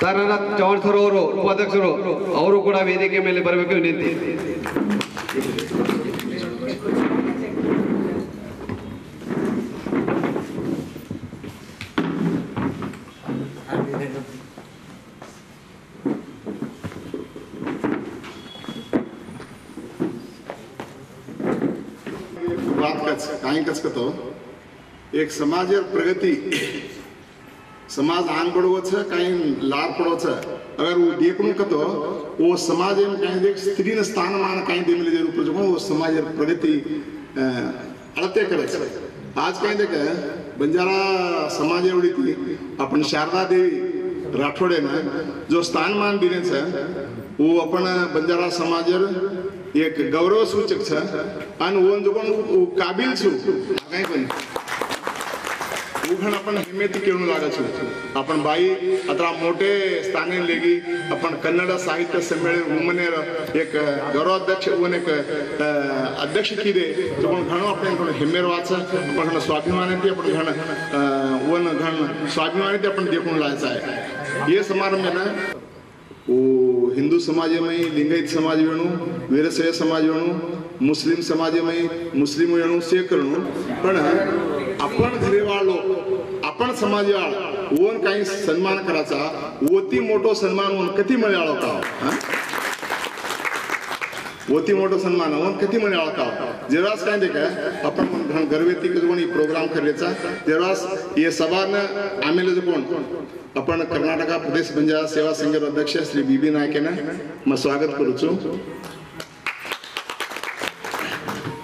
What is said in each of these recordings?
Taranath Chauhan sir ಅವರು ಉಪಾಧ್ಯಕ್ಷರು ಅವರು ಕೂಡ ವೇದಿಕೆ ಮೇಲೆ ಬರಬೇಕು ವಿನಂತಿ. एक समाज प्रगति समाज आंग बढ़ो कहीं लाभ पड़ो अगर वो देखूं कतो वो समाज में कहीं देख स्त्री ने स्थान मान कहीं दे मिले रूप जो वो समाज प्रगति अड़ते करे आज कहीं देख बंजारा समाज उड़ी थी अपन शारदा देवी राठौड़े ने जो स्थान मान दिने से वो अपन बंजारा समाज एक गौरव सूचक है आणि वो जो काबिल छु काही पण उघड आपण हिम्मती केळून लागायचो आपण बाई आता मोठे स्थाने लेगी आपण कन्नड साहित्य संमेलन वुमनेर एक गौरवाध्यक्ष वन एक अध्यक्ष किदे जो पण घणो आपण हिम्मेर वाच आपण स्वाभिमानाने आपण घण वन घण स्वाभिमानाने आपण देखून लायचा आहे ये समारंभ ना वो हिंदू समाज में लिंगायत समाज वेणु वीरशैव समाज वेणु मुस्लिम समाज में मुस्लिम वेणु सेकरणु पण आपण घरेवाळो आपण समाजवाळ ओन काही सन्मान करायचा ओती मोठो सन्मान ओन किती मिळालो का ओती मोठो सन्मान ओन किती मिळालो का जेरास काय दे का आपण गर्वेती कोणी प्रोग्राम करायचा जेरास ये सभान आमेले जो कोण अपन कर्नाटक प्रदेश बंजारा सेवा संघ अध्यक्ष श्री बीबी नायकेना मैं स्वागत करूँ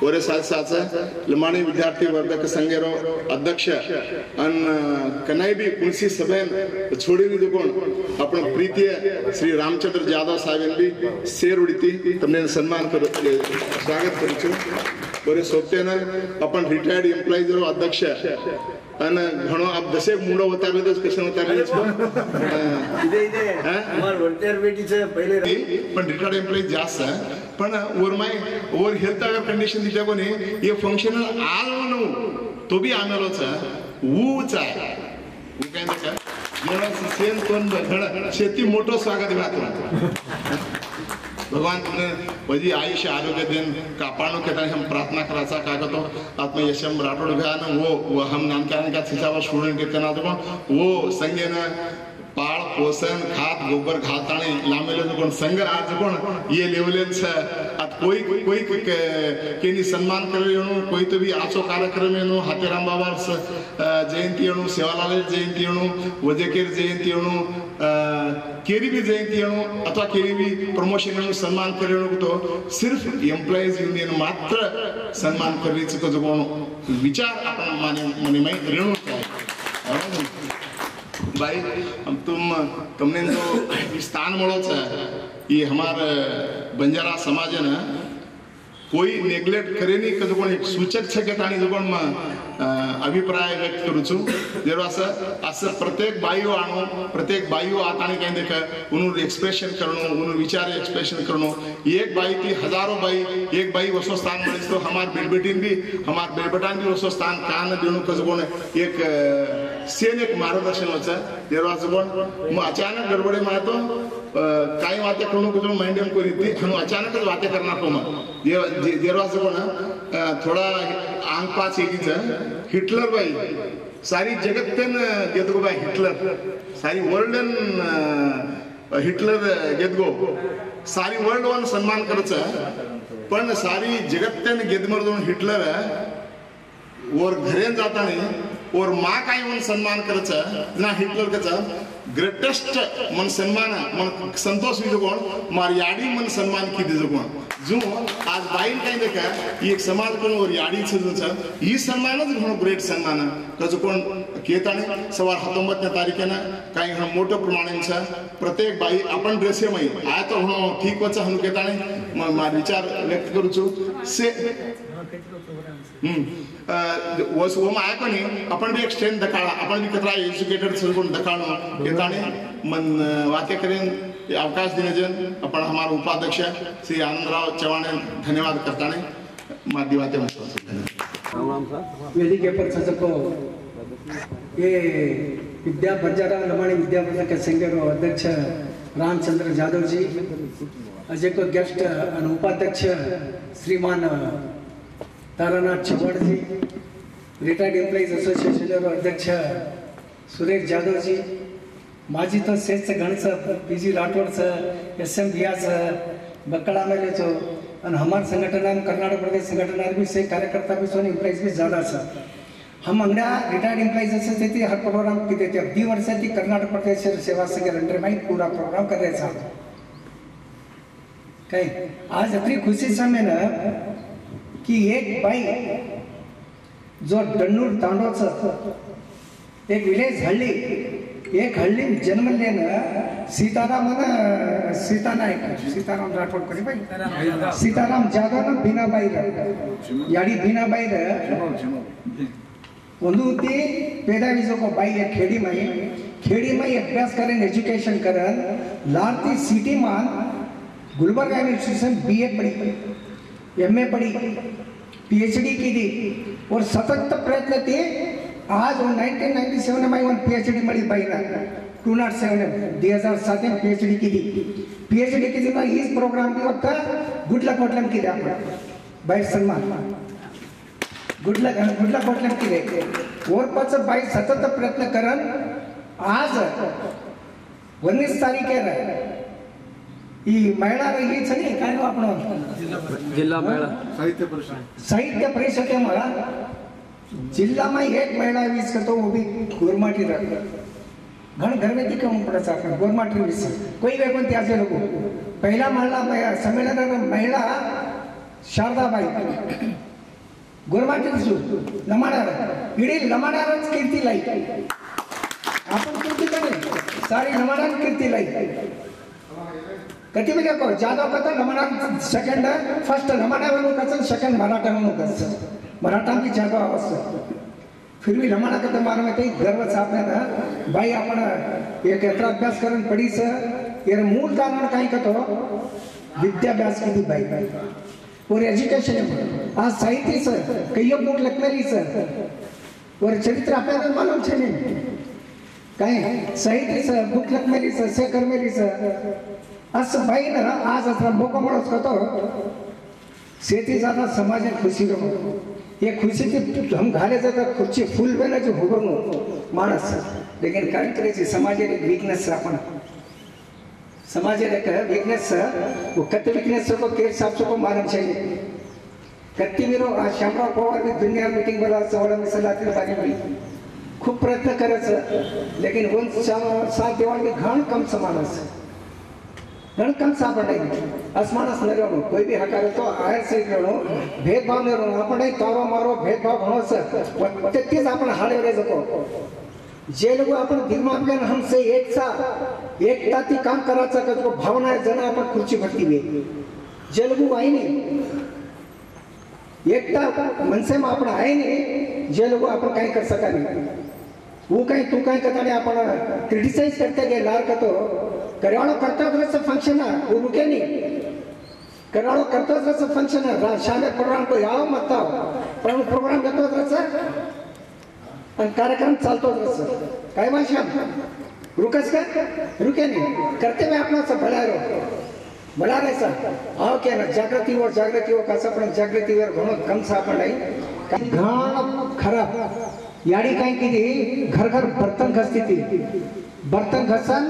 और साथ साथ लमाणी विद्यार्थी वर्धक संघेरो अध्यक्ष अन कनाई भी कुणसी सभेन छोड़ी जो कोण अपन प्रीतिय श्री रामचंद्र जाधव साहेब भी शेर उड़ीती तमने सम्मान करो स्वागत करूँ और सोपते न अपन रिटायर्ड एम्प्लॉय जो अध्यक्ष अन घणो अब जसे मुंडो होता है तो कैसे होता है इसको इधे हमार वोल्टेयर बेटी से पहले पण रिटायर्ड एम्प्लॉय जास्त है पण और माय और हेल्थ अगर कंडीशन दिले कोणी ये फंक्शनल आल नो तो भी आमेलोच ऊच आहे ऊ काय नका जेव्हा सेन कोण घण शेती मोठो स्वागत राहतो भगवान तुमने वजी आयुष्य आरोग्य देन कापाणो के हम प्रार्थना कराचा का तो आत्म यशम राठौड़ भयान वो हम नाम क्या छिचावा स्टूडेंट के तना तो वो संगे न पाळ पोषण खाद गोबर घाताने लामेले जो कोण संग आज कोण ये लेवलेन से at कोई केनी सम्मान करे नो कोई तो भी आचो कार्यक्रम नो हातेराम बाबा जयंती नो सेवालाल जयंती नो वजेकेर जयंती नो केरी भी जयंती नो अथवा केरी भी प्रमोशन नो सम्मान करे नो तो सिर्फ एम्प्लॉइज यूनियन मात्र सम्मान करण्याचं जो कोण विचार आपण मने में रेणू भाई हम तुमने जो स्थान मळोच ये हमारे बंजारा समाज है ना कोई नेग्लेक्ट करे नहीं कजो कोण एक सूचक छे के ताणी जो कोण अभिप्राय व्यक्त करू छु जेरो असं प्रत्येक बाईओ आणो प्रत्येक बाईओ आताणी काय देख उनु एक्सप्रेशन करणो उनु विचार एक्सप्रेशन करणो एक बाई की हजारों बाई एक बाई वसो स्थान मळीस तो हमार बेलबेटीन भी हमार बेलबेटान भी वसो स्थान कान देणो कजो कोण एक सेन एक मार्गदर्शन होचा जेरो असं कोण मग अचानक गडबडे मातो काही वाते करणो कुछ माइंडम करी थी हम अचानक वाते करना को जे जेरो असं कोण थोडा आंग पाच येगीच हिटलर बाई सारी जगतन गेदगो बाई हिटलर सारी वर्ल्डन हिटलर गेदगो सारी वर्ल्ड वन सम्मान करच पण सारी जगतन गेदमर दोन हिटलर और घरेन जातानी और माँ का ही मन सम्मान करच ना हिटलर कचा ग्रेटेस्ट मन सम्मान मन संतोष भी जो कोण मार याडी मन सम्मान की दे जो कोण जो आज बाईन काही देखा एक समाज कोण और याडी छ जो ही सम्मानच घणो ग्रेट सम्मान कजो कोण केताने सवार 19 तारीखेना काही घणो मोठो प्रमाणे छ प्रत्येक बाई आपण ड्रेसे मै आय तो घणो ठीक वच हनु केताने मार विचार व्यक्त करू छु से वस वो माय कोणी आपण भी एक्सटेंड दकाळा आपण भी कतरा एज्युकेटेड सगळं दकाळनो केताने मन वाक्य करेन ये अवकाश देने जन अपन हमारे उपाध्यक्ष श्री आनंदराव चौहान धन्यवाद करता ने माध्यम वेदिके पर सबको ये विद्या बंजारा लमाणी विद्या संघ अध्यक्ष रामचंद्र जाधव जी अजय को गेस्ट उपाध्यक्ष श्रीमान तारानाथ चौहान जी रिटायर्ड एम्प्लॉइज एसोसिएशन अध्यक्ष सुरेश जाधव जी माजी तो सेठ से गण पीजी राठौड़ से SM बिया से बकड़ा में ले जो और हमारे संगठन कर्नाटक प्रदेश संगठन भी से कार्यकर्ता भी सोने एम्प्लॉइज भी ज़्यादा सा हम अंगड़ा रिटायर्ड एम्प्लॉइज एसोसिएशन हर प्रोग्राम की देते अब 2 वर्ष से कर्नाटक प्रदेश सेवा संघ अंडर में पूरा प्रोग्राम कर रहे साहब कहीं आज इतनी खुशी समय ना कि एक भाई जो डन्नूर तांडव से एक विलेज हल्ली एक हल्ली जन्म लेना सीताराम सीता नायक सीताराम राठौड़ करी भाई सीताराम जाधव ना भीनाबाई याडी भीनाबाई ಒಂದುತಿ ಪೇದಾವಿಸೋಕ ಬಾಯಿ खेड़ी में अभ्यास करें एजुकेशन करें लारती सिटी मान गुलबर्गा यूनिवर्सिटी BA पढ़ी MA पढ़ी PhD की थी और सतत प्रयत्न थे आज 1997 में वन PhD मड़ी बाई ना 2007 में PhD की थी PhD की थी ना इस प्रोग्राम की वक्त गुड लक होटल की थी आपने बाई सलमान गुड लक होटल की थी और पाच बाई सतत प्रयत्न करें आज 19 तारीख ಈ ಮಹಿಳಾ ಈ ಸರಿ काय आपण जिल्हा महिला साहित्य परिषद में जिला में एक महिला विस करतो वो भी गोरमाटी रख घण घर में दिखा पड़ा साथ गोरमाटी विस कोई वे कोणती असे लोक पहिला महिला सम्मेलन महिला शारदाबाई गोरमाटी विसू लमाडार इडी लमाडारच कीर्ती लाई आपण कीर्ती करे सारी लमाडार कीर्ती लाई कति भी को जादव कथा लमाडा सेकंड फर्स्ट लमाडा वालों का सेकंड मराठा वालों का मराठा भी जादव अवस्था फिर भी लमाडा कथा मालूम है गर्व सापने था भाई अपन एक यात्रा अभ्यास करन पड़ी से ये मूल कारण काई कतो विद्याभ्यास की थी भाई और एजुकेशन आज साहित्य से कईयो बुक लखमेली से और चरित्र आपने मालूम छे नहीं काई साहित्य से बुक लखमेली से शेखर मेली से अस भाई ना आज असला मोको मळस कतो सेती ज्यादा समाज खुशी रो ये खुशी थी हम घाले जाता खुशी फूल वेला जो होगनो मानस लेकिन काय करायची समाज एक वीकनेस आपण समाज एक वीकनेस वो कत्ते वीकनेस को केस साहब को मालूम चाहिए कत्ती मेरो शामराव पवार भी दुनिया मीटिंग वाला 16 में सलाती बारी बड़ी खूब प्रयत्न करायचं लेकिन वन साथ देवान के घण कम समानस घण कम सापडे असमानस न रहणो कोई भी हकार तो आयर से रहणो भेदभाव न रहणो आपण तारो मारो भेदभाव घणो से तेच आपण हाडे रे जको जे लोग आपण दिमाग में हमसे एकता ती काम करायचं का जो भावना जण आपण खुर्ची भरती वे जे लोग आहे नाही एकता मनसे में आपण आहे नाही जे लोग आपण काय कर सका नाही वो कहीं तू कहीं कथा नहीं अपन क्रिटिसाइज करते गए लार का तो करवाड़ो करते हो तो फंक्शन है वो रुके नहीं करवाड़ो करते हो तो फंक्शन है शामिल प्रोग्राम को याव मत आओ पर वो प्रोग्राम करते हो तो कार्यक्रम चलते हो तो काय भाषा रुकस का रुके नहीं करते हुए अपना सब भला रहे सर आओ क्या ना जागृति हो कैसा अपन जागृति और घणो कम सा अपन नहीं घण खराब याडी काय की घर घर बर्तन घसती थी बर्तन घसन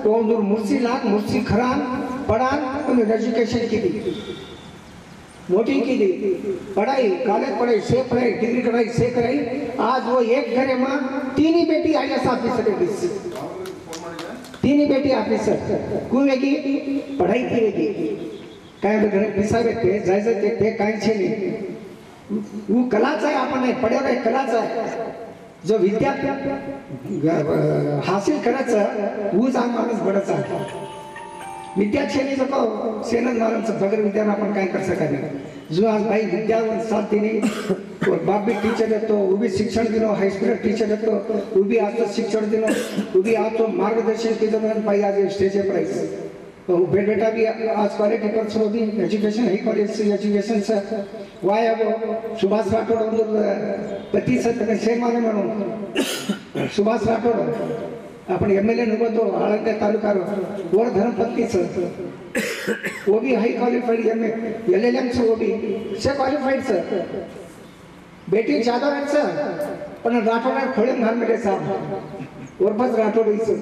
तो दूर मुर्सी लाग मुर्सी खरान पढ़ान और एजुकेशन की थी मोटी की थी पढ़ाई कॉलेज पढ़ाई से पढ़ाई डिग्री कराई से कराई आज वो एक घरे में 3 ही बेटी IAS ऑफिसर है 3 ही बेटी ऑफिसर कुवेगी पढ़ाई करेगी काय घर पिसावे ते जायचं ते काय छे नहीं वो कलाच आहे आपण नाही पड्यावर आहे कलाच आहे जो विद्या हासिल करायचं वो जाण माणूस बडचा विद्यार्थी जको सेनन मारनचं बगर विद्यान आपण काय कर सका नहीं जो आज भाई विद्या साथ देने और बाप भी टीचर है तो वो भी शिक्षण दिनो हाई स्कूल टीचर है तो वो भी आज तो शिक्षण दिनो वो भी आज तो मार्गदर्शन के दौरान भाई आज स्टेज पर आई बेट बेटा भी आज क्वालिटी पर सो भी एजुकेशन ही कॉलेज से एजुकेशन से वाय अब सुभाष राठोड ಒಂದು पति सत्य से माने म्हणून सुभाष राठोड आपण एमएलए नुबतो आळंदी तालुका वर धर्मपत्नी सर वो भी हाई क्वालिफाइड एमए एलएलएम से वो भी से क्वालिफाइड सर बेटी जादव है सर पण राठोड खोळे घाल मेले साहब और बस राठोड ही सर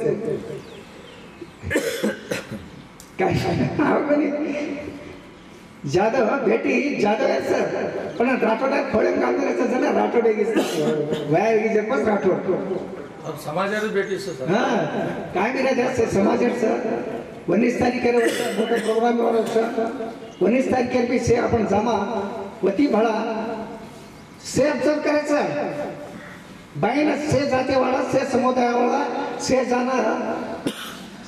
काय जादव बेटी जादव है सर पण राठोड खोळे घाल मेले सर ना राठोड ही वाय ही जपस राठोड अब समाजात बेटी सर हां काय करायचं असं समाजात सर 19 तारखेला मोठा प्रोग्राम होणार सर 19 तारखेला भी से आपण जमा वती भळा से ऑब्जर्व करायचं बाईने से जाते वाला से समुदाय वाला से जाना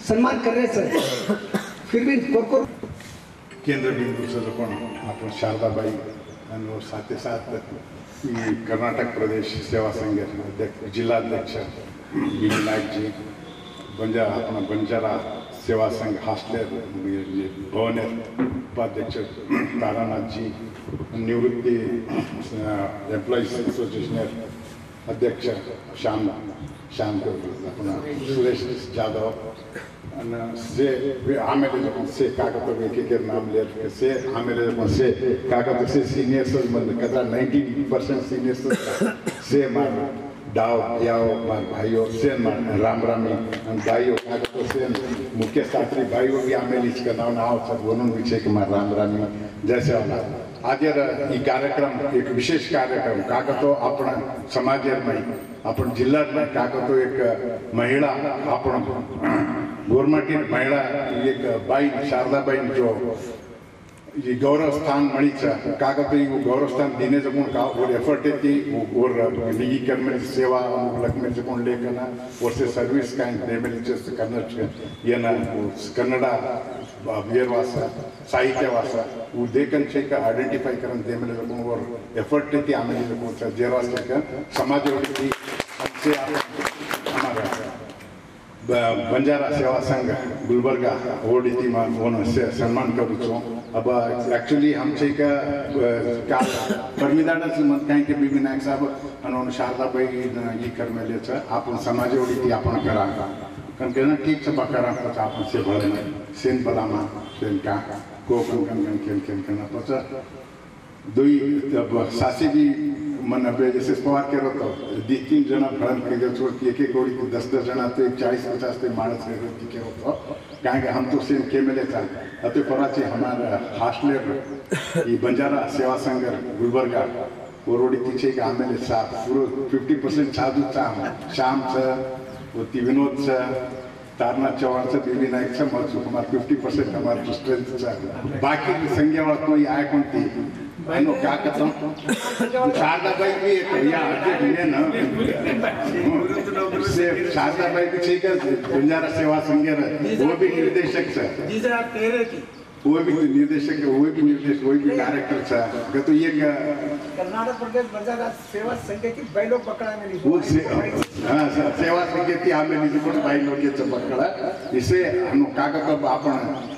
सम्मान करायचं फिर भी कोरकोर केंद्र बिंदू से पण आपण शारदाबाई आणि साथ ही साथ कर्नाटक प्रदेश सेवा संघ अध्यक्ष जिल्हाध्यक्ष विनायक जी बंजारा अपना बंजारा सेवा संघ हास्टलर भवनेर उपाध्यक्ष तारानाथ जी निवृत्ति एम्प्लॉईज एसोसिएशन अध्यक्ष श्याम अपना सुरेश जाधव से आमेले से कागत एक नाम ले से आमेले से कागत से सीनियर्स कदा 90% सीनियर्स से मार डाव याव मार भाइयों से मार राम रामी भाइयों कागत से मुख्य शास्त्री भाइयों भी आमेले का नाव सब वनों विषय के मार राम रामी जैसे वाला आज ये कार्यक्रम एक विशेष कार्यक्रम कागतो आपण समाज में आपण जिल्ह्यात कागतो एक महिला आपण गोरमाटी महिला एक बाई शारदाबाई जो ये गौरव स्थान मणि कागतो गौरव स्थान देने जगून का और एफर्ट है और निजी कर्म सेवा लग्न जगून लेकर और से सर्विस का करना ये ना कन्नड़ा वीरवास साहित्यवास वो देखन से का आइडेंटिफाई करन दे मेरे लोगों और एफर्ट थी आमेले लोगों से जेरवास का समाज की से हमारा बंजारा सेवा संघ गुलबर्गा ओडीती मान वन से सम्मान करू छो अब एक्चुअली हम से का परमिदाडा से मत कहीं के बीबी नायक साहब अनोन शारदाबाई ये कर में ले छ आपण समाज ओडीती आपण करा कन के ना ठीक से बकरा पच आपण से भले सेन बलामा सेन का को कन पच दुई सासी भी मन अब जैसे पवार के तो 2-3 जना भरण के छोड़ के एक कोड़ी 10-10 जना तो 40-50 ते मानस के होतो काहे कि हम तो सेम के मिले था अते पराची हमारा हॉस्टलर ये बंजारा सेवा संघ गुलबर्गा ओरोडी पीछे का आमेले साथ पूरा 50% साधु शाम से वती विनोद से तारनाथ चौहान से बीबी नायक से मजू हमारा 50% हमारा स्ट्रेंथ से बाकी संख्या वाला तो ये आए कौन थी अनो क्या कहता हूँ शारदाबाई भी एक या अध्यक्ष ना से शारदाबाई भी ठीक है बंजारा सेवा संघ वो भी निर्देशक है जिसे आप कह रहे थे वो भी निर्देशक है वो भी निर्देशक वो भी डायरेक्टर है तो ये कर्नाटक प्रदेश बंजारा सेवा संघ की बैलो पकड़ा में वो हाँ सेवा संघ की हमें नहीं पण बैलो के पकड़ा इसे हम कागज आपण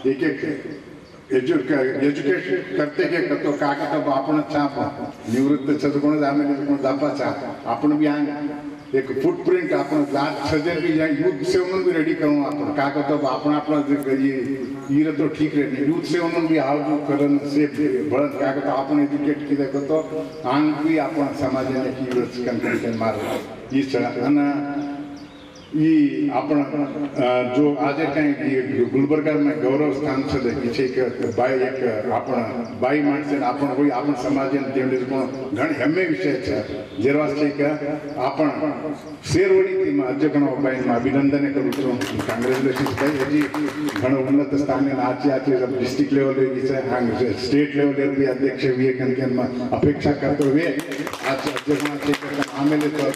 एक एजुकेशन करते के तो कागज आपण छाप निवृत्त चतुकोण आमेले दापाचा आपण भी एक फुटप्रिंट आपण जात सजन भी जाई यूथ से उन्होंने भी रेडी करूँ आपण कागज आपण अपना ये तो ठीक रहने यूथ से उन्होंने भी हाल करन से बढ़त कागज आपण एजुकेट की देखो तो आंग भी आपण समाज ने की कंटेंट मार इस अना ये आपण जो आज कहीं गुलबर्गा में गौरव स्थान से देखी छे कि बाई एक आपण बाई माणसे आपण कोई आपण समाज ने तेवढे पण घण हेमे विषय छे जेरवास छे कि आपण शेरवडी टीम अध्यक्षनो बाई में अभिनंदन करू छो कांग्रेचुलेशन कई जी घण उन्नत स्थान ने आज डिस्ट्रिक्ट लेवल पे छे स्टेट लेवल पे अध्यक्ष वी कनकेन में अपेक्षा करते हुए आज अध्यक्षना छे आमेले तो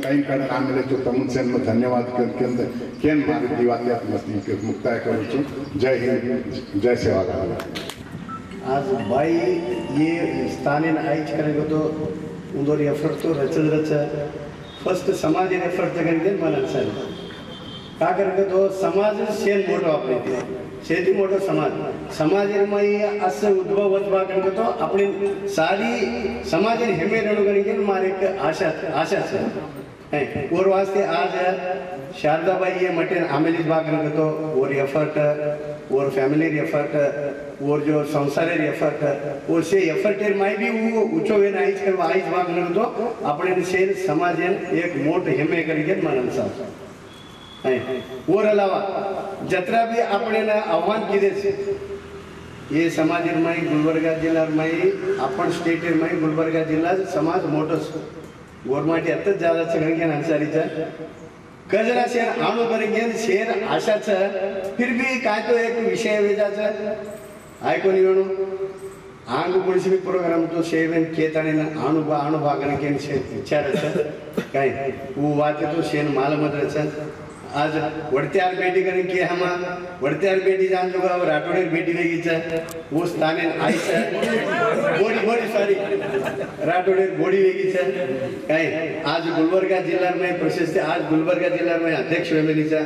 टाइम काढ आमेले तो तमुन से धन्यवाद करके अंदर केन मारे दिवालिया मस्ती के मुक्ताय करू छो जय हिंद जय सेवालाल आज बाई ये स्थानीय आइच करेंगे तो उधर एफर्ट तो रच फर्स्ट समाज एफर्ट जगह मन सर का करेंगे तो समाज सेन मोटो आपले शेती मोठा समाजामध्ये असं उद्भव वचवा कारण तो आपण सारी समाजाने हेमे रणगण मारे एक आशा है और वास्ते आज शारदाबाई ये मटेन आमेलिस बागन तो और एफर्ट और फैमिली एफर्ट और जो संसार एफर्ट और से एफर्ट में भी वो ऊंचो वे आइज कर आइज बागन तो अपने से समाजन एक मोट हेमे करके मानन सा है और अलावा जत्रा भी अपने ना आह्वान किए ये समाज में गुलबर्गा जिला में अपन स्टेट में गुलबर्गा जिला समाज मोटो गवर्नमेंट एतच ज्यादा सगळ्यांना अन्सारीचा कजरा शेर आणू करेंगे शेर आशाचा फिर भी काय तो एक विषय वेजाचा ऐकून येणू आंग पुलिस प्रोग्राम तो शेवन केताने आणू भागने के विचाराचा काय वो वाते तो शेन माल मदरचा आज वडत्यार बेटी करें कि हम वडत्यार बेटी जान जो राठौड़ेर बेटी वेगी चा वो स्थाने आईचा बोडी सॉरी राठौड़ेर बोडी वेगी चा काय आज गुलबर्गा जिला में प्रशस्त आज गुलबर्गा जिला में अध्यक्ष वेमेली चा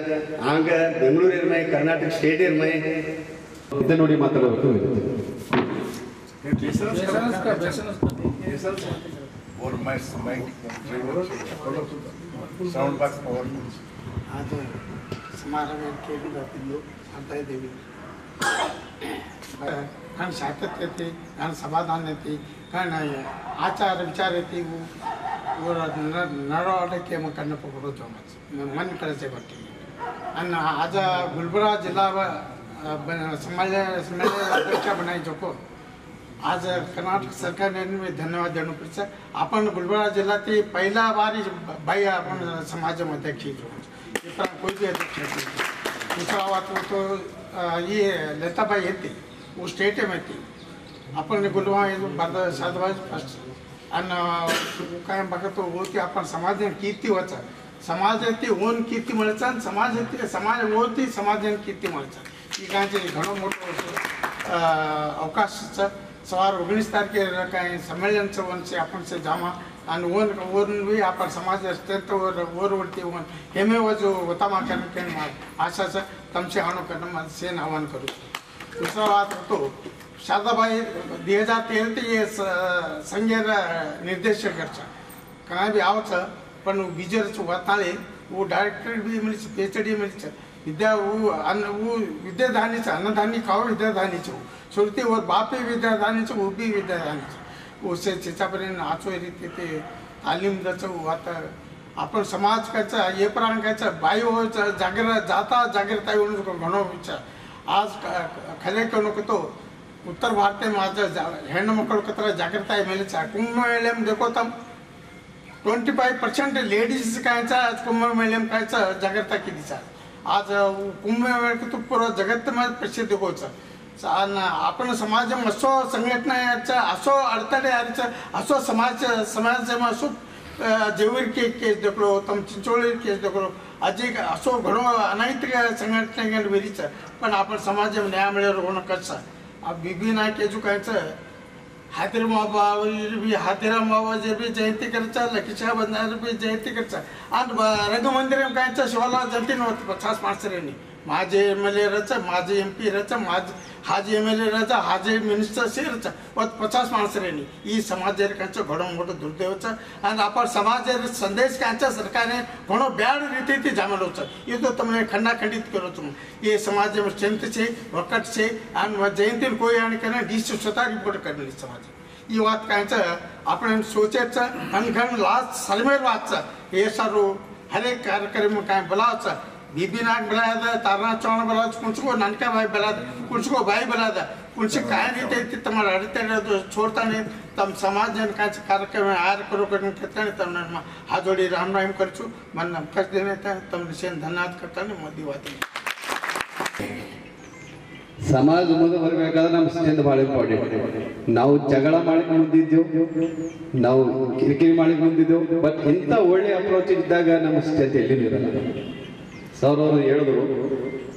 आंग बेंगलुरु में कर्नाटक स्टेट में इधर नोडी माताडबेकु और मैं साउंड बॉक्स और आज समारंभ केली जाते आता देवी कारण शांतता येते कारण समाधान येते कारण आचार विचार येते वो नरवाडे के मग कन्न पकडो जमच मन करायचे बाकी आणि आज गुलबर्गा जिल्हा समाज अध्यक्ष बनायचो को आज कर्नाटक सरकारने धन्यवाद देणं पडतं आपण गुलबर्गा जिल्ह्यातील पहिला बारी बाई आपण समाजामध्ये कोई भी अध्यक्ष दूसरा बात वो तो ये लताबाई थी वो स्टेट में थी अपन गुलबर्गा शारदाबाई फर्स्ट आणि काय बघतो वो ती आपण समाजाने कीर्ती व्हायचा समाजाची ओन कीर्ती मिळायचा समाज होती समाजाने कीर्ती मिळायचा ही काय घणं मोठं अवकाशचं सवार 19 तारखेला काय संमेलनचं वनसे आपण से जामा आणि वन भी आपण समाज अत्यंत वरवरती वन हेमे जो होता मा करने आशाचं तमसे आणू करणं माझं सेन आव्हान करू दुसरा बात होतो शारदाबाई 2013 ते ये संघेर निर्देशकरचा काय भी आवचं पण विजयचं वाताळे वो डायरेक्टर भी मिळच PhD मिळच विद्या वो विद्याधानीचं अन्नधानी खाओ विद्याधानीचं सुरती और बापी विद्याधानीचं वो भी विद्याधानीचं उससे चिचापर्यंत आचो रीती ते तालीम द्यायचं आता आपण समाज कायचा हे प्राण कायचा बाई हो जाता जागृता येऊन घणो विचार आज खरे कणक तो उत्तर भारत माझं ಹೆಣ್ಣು ಮಕ್ಕಳು ಕತ್ರ ಜಾಗೃತ ಮೇಲೆ ಕುಂಭಮೇಳಂ देखो तम 25% लेडीज कायचा कुंभमेळ्याम कायचा जागृता केलीचा आज कुंभमेळा तो पूर्ण जगत मध्ये प्रसिद्ध होचं आपण समाज असो संघटनाचा असो अडथळे असो समाज असो जेवीर केस देखलो तम चिंचोळी केस देखलो अजी असो घणो अनैतिक संघटना वेरीच पण आपण समाज न्याय मिळेल होणं कसं बीबी नायक जो कायचं हाथीराम बाबा जे भी जयंती करचा लखीशा बंधार भी जयंती करचा आणि रंगमंदिर कायचं शिवाला जनतेन 50 माणसरांनी माझे MLA रचा माझे MP रचा माझे हाजी MLA रचा हाजी मिनिस्टर शेरचा 50 माणसरांनी ही समाजात कायचं घणो मोठं दुर्दैवचं आणि आपण समाजात संदेश कायचा सरकारने घणो ब्याड रीतीથી જામેલો છે એ તો તમને ખંડાખંડિત કરો છો એ સમાજમાં સ્ટ્રેન્થ છે વકટ છે અને જયંતી કોઈ આને કરે ડીશ स्वतः रिपोर्ट करणे समाज ये बात कायचं आपण सोचायचं आणि घण लास्ट सरमेर वाचचं हे सर्व हर एक कार्यक्रम काय बोलावचं बीबी नाग बुलाया था तारा चौहान बुलाया कुछ ननका भाई बुलाया कुछ को भाई बुलाया था कुछ काय रीते तुम्हारा अड़ते छोड़ता नहीं तम समाज जन का कार्यक्रम आर करो करने कहते हैं तम हाथ जोड़ी राम राम कर छू मन कष्ट देने तम निश्चय धन्यवाद करता नहीं मोदी बात ಸಮಾಜ ಮುಂದೆ ಬರಬೇಕಾದ್ರೆ ನಮ್ಮ ಸ್ಟ್ರೆಂತ್ ಭಾಳ ಇಂಪಾರ್ಟೆಂಟ್ ನಾವು ಜಗಳ ಮಾಡಕ್ಕೆ ಮುಂದಿದ್ದೆವು ನಾವು ಕಿರಿಕಿರಿ ಮಾಡಕ್ಕೆ ಮುಂದಿದ್ದೆವು ಬಟ್ ಇಂಥ ಒಳ್ಳೆ ಅಪ್ರೋಚ್ ಇದ್ದಾಗ ನಮ್ಮ ಸ್ಟ್ರೆಂತ್ ಎಲ್ಲಿಯೂ ಇರಲ್ಲ ಸರ್ ಅವರು ಹೇಳಿದ್ರು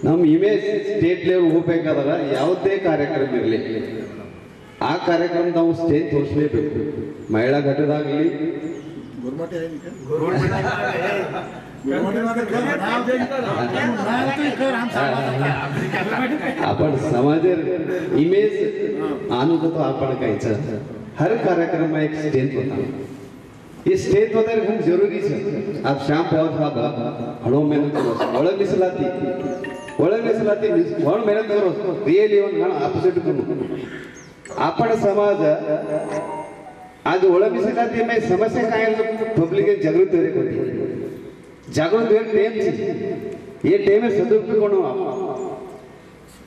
ನಮ್ಮ ಇಮೇಜ್ ಸ್ಟೇಟ್ ಲೆವೆಲ್ ಹೋಗ್ಬೇಕಾದ್ರೆ ಯಾವುದೇ ಕಾರ್ಯಕ್ರಮ ಇರಲಿ ಆ ಕಾರ್ಯಕ್ರಮ ನಾವು ಸ್ಟೇಜ್ ತೋರಿಸಲೇಬೇಕು ಮಹಿಳಾ ಘಟಕದಾಗಲಿ आपण समाजेर इमेज आणू तो आपण कायचं हर कार्यक्रम में एक स्टेज होता ये स्टेज होता है खूब जरूरी है आप शाम बहुत भागा हड़ो मेहनत करो ಒಳಗೆ मिसलाती बहुत मेहनत करो रियली ಒಂದು ನಾನು ಅಪೋಸಿಟ್ करू आपण समाज आज ಒಳಗೆ मिसलाती में समस्या काय पब्लिक जागृत होती जागृत टाइम ये टाइम में सदुपयोग होना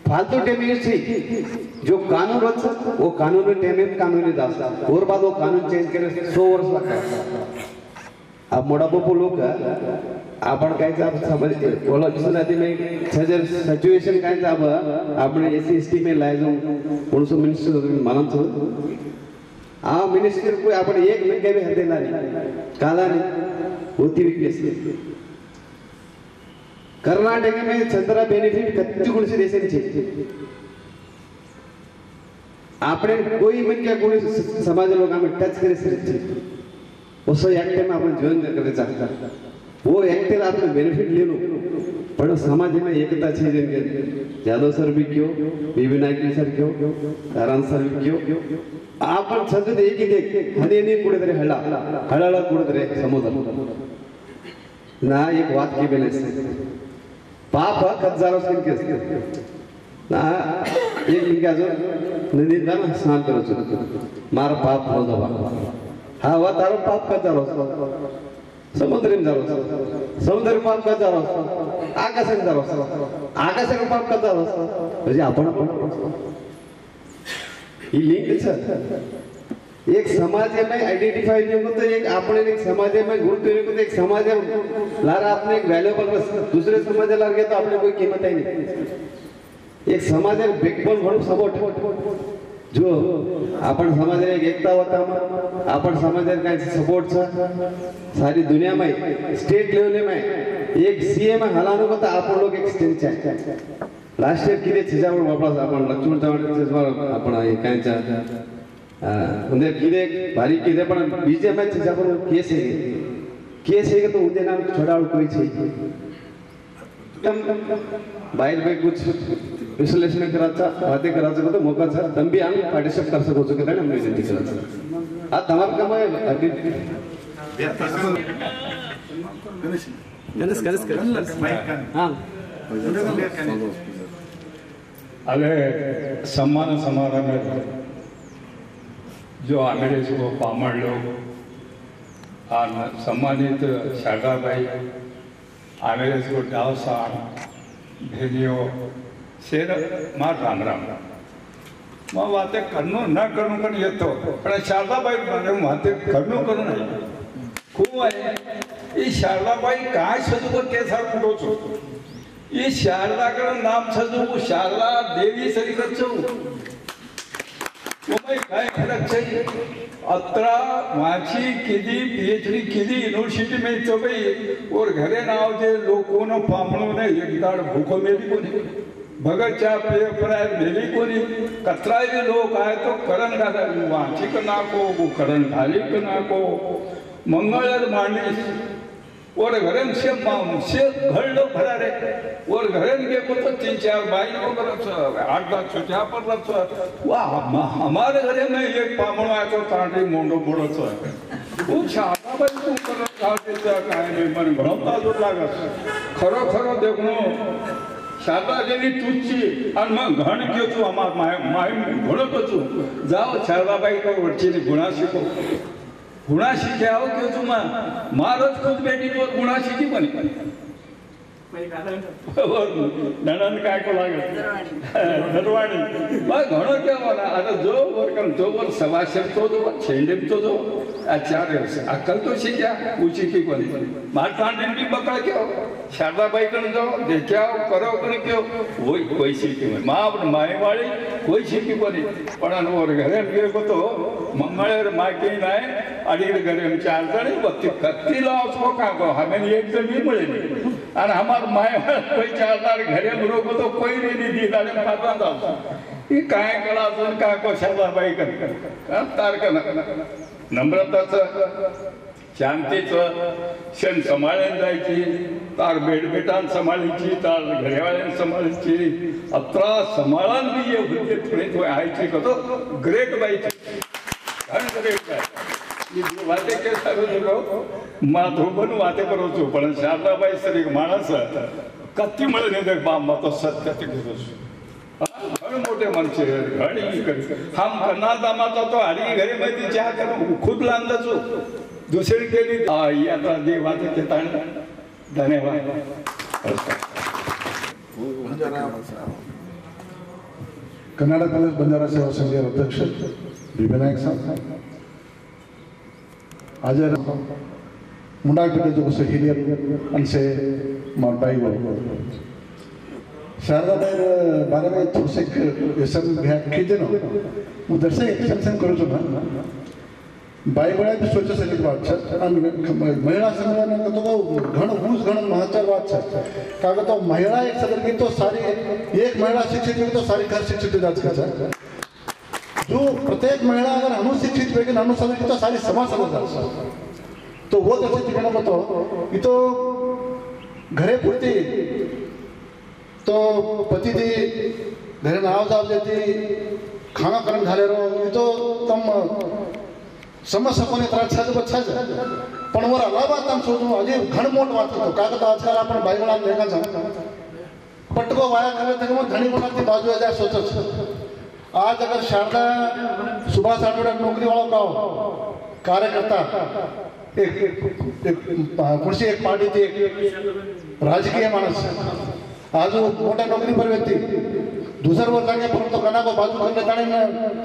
फालतू टाइम यूज जो कानून होता वो कानून टाइम में कानूनी दास और बाद वो कानून चेंज करे 100 वर्ष लगता अब मोड़ा पोपो लोग आपण काय आप समझ बोला दिसलाती में सजर सिचुएशन काय अब आपने एससी एसटी में लाए जो पुलिस मिनिस्टर मानन छो आ मिनिस्टर को आपण एक मिनिट भी हदेला नहीं काला नहीं होती वीकनेस कर्नाटक में चंद्रा बेनिफिट कच्ची गुणसी देशे आपने कोई मन क्या कोई समाज लोग में टच करे सकते उसो एक टाइम अपन जीवन करे चाहता वो एक टाइम आपने बेनिफिट ले लो पर समाज में एकता छे जेके यादव सर भी क्यों बीबी नायक सर क्यों नारायण सर भी क्यों आपन सद्द एक ही देख हने नहीं कुड़े हल्ला हल्ला कुड़े समुद्र ना एक बात की बेले पाप कच्चारो स्किन के ना एक लिंगा जो नदी ना स्नान करो मार पाप हो दबा हाँ वो तारो पाप कच्चारो समुद्र में जारो समुद्र में पाप कच्चारो आकाश में जारो आकाश में पाप कच्चारो म्हणजे आपण ही लिंक है एक समाज में आइडेंटिफाई नहीं होता एक आपने एक समाज में गुरुत्व नहीं होता एक समाज लारा आपने एक वैल्यूएबल दूसरे समाज लार गया तो आपने कोई कीमत ही नहीं एक समाज में बैकबोन म्हणून सपोर्ट जो आपण समाज में एक एकता होता आपण समाज में काय सपोर्ट छ सारी दुनिया में स्टेट लेवल में एक सीएम हलानो को तो आपण लोग एक स्टेज है लास्ट ईयर किती छिजावर वापस आपण लक्ष्मण चव्हाण आपण कायचा उन्हें किधे भारी किधे पण बीजे में छिजावर केस है तो उन्हें नाम छोड़ाड़ कोई चाहिए बाहर में कुछ विश्लेषण कराचा बातें कराचा को तो मौका था तब भी हम पार्टिसिपेट कर सको तो कितना हमने विनती कराचा आज तमाम कमाए हाँ अरे सम्मान समारोह में जो आमेरे को पामड़ लोग और सम्मानित शारदाबाई आमेरे को डावसान भेनियो शेर मार राम राम मैं बातें करनो न करनो कर ये तो पर शारदाबाई मारे बातें करनो करो नहीं खूब है ये शारदाबाई काय सजू को कैसा फुटो छो ये शारदा का नाम सजू शारदा देवी सरी करछो तुम्हें काय फरक चाहिए अत्रा वाची किदी पीएचडी किदी यूनिवर्सिटी में तो भाई और घरे नाव जे लोगों ने पामणों ने एक दाड़ भूखो मेली कोनी भगत चा पे पराय मेली कोनी कतराई भी लोग आए तो करण गादा वाची का ना को वो करण ढाली का ना को मंगलर मांडी और घरन से घर लो भरा रे और घरन के को तो 3-4 भाई लोग 8-10 छुट्टियां पर रख वाह हमारे घरे में एक पामण आया तो तांडी मोंडो बोड़ो छो वो शादा भाई तू कर खाते जा काय में मन भरता जो लागत खरो खरो देखनो शादा जेनी तुची और मैं घण गयो छु हमार माय घणो तो छु जाओ शादा भाई को वरची गुणा शिको गुणा शिखे आओ क्यों तुम महाराज खुद बेटी तो गुणा शिखी बनी ननन काय को लागे दरवाणी बस घणो क्या वाला आता जो वर्कम जो वर सवाशर तो जो छेंडे तो जो आचार्य अकल तो शिख्या ऊंची की बनी मार कांडे भी बकड़ के शारदा बाई कन जो देखा करो कन क्यों वही कोई शिखी बनी मां माई वाली कोई शिखी बनी पण और घरे गए को तो मंगळर माकी नाय अडीड घरे हम चार जण बत्ती कत्ती लाव सो का को हमें एक जण भी मिले नहीं और हमार माय कोई चार दार घरे मरो को तो कोई नहीं दी दाले पाता था ये काय कला जन का को शारदा बाई कर तार का नम्रताचं शांतीचं क्षण सांभाळून जायची, तार बेडबेटान सांभाळायची, तार घड्याळ्यान सांभाळायची, अत्रा सांभाळून बी ये होते थोडे थोडे आयची कसो ग्रेट बायची ग्रेट बाय वाते के सांगू माधव पण वाते करोचो पण शारदाबाई सर एक माणस कत्ती म्हणून बाम्मा तो सत्य ते घणं मोठे मनसे हम कन्ना दामाचा तो हाडी घरी माहिती चहा करून खूप लांदाचो दुसरी केली आई आता देवाचे ते ताण धन्यवाद. कर्नाटक प्रदेश बंजारा सेवा संघ अध्यक्ष बी विनायक साहब आज मुंडापेटे जो हिरियर अनसे मार बाई शारदाबाई बारे में थोड़े व्यसन खींचे ना उधर से एक्सटेंशन करो जो ना बाई बड़ा भी सोचा सके बात है महिला सम्मेलन का तो घण ऊंच घण महत्व बात है कागा तो महिला एक सदर की तो सारी एक महिला शिक्षित हुई तो सारी घर शिक्षित हो जाती है. जो प्रत्येक महिला अगर अनुशिक्षित होगी अनुसदर की तो सारी समाज समझ जाती है. तो वो तो ठिकाना बताओ ये तो घरे पुरती तो पति थी घरे नाव जाव देती खाना करण झाले रो ये तो तम समज सको ने तरह छज बच्छज पण वर अलावा तम सोचो अजे घण मोट बात तो काका तो आजकल आपण बाईगणा देखा जा पटको वाया करे तक मग घणी कोणाची बाजू आहे सोचच. आज अगर शारदा सुभाष आठवडे नौकरी वाला का कार्यकर्ता एक कुर्सी एक पार्टी थी एक राजकीय माणस आज मोठ्या नौकरी पर व्यक्ती दुसर वर जागे परंतु कना को बाजू करने ताणे